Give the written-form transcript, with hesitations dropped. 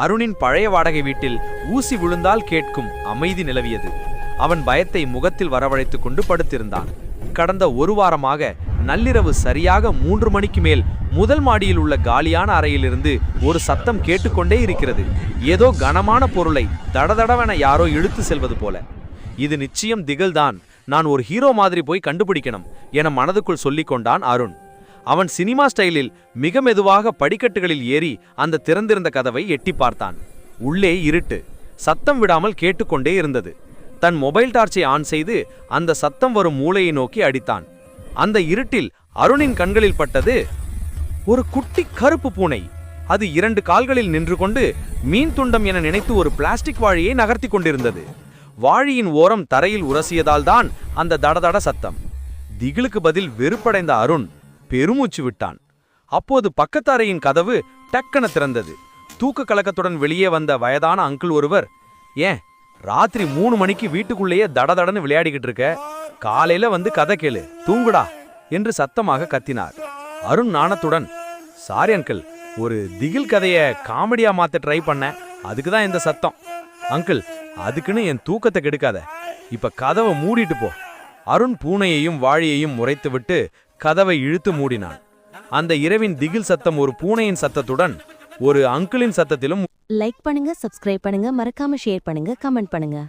அருணின் பழைய வாடகை வீட்டில் ஊசி விழுந்தால் கேட்கும் அமைதி நிலவியது. அவன் பயத்தை முகத்தில் வரவழைத்துக் கொண்டு படுத்திருந்தான். கடந்த ஒரு வாரமாக நள்ளிரவு சரியாக 3 மணிக்கு மேல் முதல் மாடியில் உள்ள காலியான அறையிலிருந்து ஒரு சத்தம் கேட்டுக்கொண்டே இருக்கிறது. ஏதோ கனமான பொருளை தடதடவென யாரோ இழுத்து செல்வது போல. இது நிச்சயம் திகில்தான், நான் ஒரு ஹீரோ மாதிரி போய் கண்டுபிடிக்கணும் என மனதுக்குள் சொல்லிக் கொண்டான் அருண். அவன் சினிமா ஸ்டைலில் மிக மெதுவாக படிக்கட்டுகளில் ஏறி அந்த திறந்திருந்த கதவை எட்டி பார்த்தான். உள்ளே இருட்டு, சத்தம் விடாமல் கேட்டுக்கொண்டே இருந்தது. தன் மொபைல் டார்ச்சை ஆன் செய்து அந்த சத்தம் வரும் மூலையை நோக்கி அடித்தான். அந்த இருட்டில் அருணின் கண்களில் பட்டது ஒரு குட்டி கருப்பு பூனை. அது 2 கால்களில் நின்று கொண்டு மீன் துண்டம் என நினைத்து ஒரு பிளாஸ்டிக் வாழியை நகர்த்தி கொண்டிருந்தது. வாழியின் ஓரம் தரையில் உரசியதால் தான் அந்த தடதட சத்தம். திகிலுக்கு பதில் வெறுப்படைந்த அருண் பெருமூச்சு விட்டான். அப்போது பக்கத்து அறையின் கதவு டக்கென திறந்தது. தூக்க கலக்கத்துடன் வெளியே வந்த வயதான அங்கிள் ஒருவர், ஏன் ராத்திரி 3 மணிக்கு வீட்டுக்குள்ளேயே தடதடன்னு விளையாடிக்கிட்டு இருக்க, காலையில வந்து கதை கேளு, தூங்குடா என்று சத்தமாக கத்தினார். அருண் நாணத்துடன், சாரி அங்கிள், ஒரு திகில் கதைய காமெடியா மாத்த ட்ரை பண்ண, அதுக்குதான் இந்த சத்தம். அங்கிள், அதுக்குன்னு என் தூக்கத்தை கெடுக்காத, இப்ப கதவை மூடிட்டு போ. அருண் பூனையையும் வாழியையும் முறைத்துவிட்டு கதவை இழுத்து மூடினான். அந்த இரவின் திகில் சத்தம் ஒரு பூனையின் சத்தத்துடன் ஒரு அங்கிளின் சத்தத்திலும். லைக் பண்ணுங்க, சப்ஸ்கிரைப் பண்ணுங்க, மறக்காம ஷேர் பண்ணுங்க, கமெண்ட் பண்ணுங்க.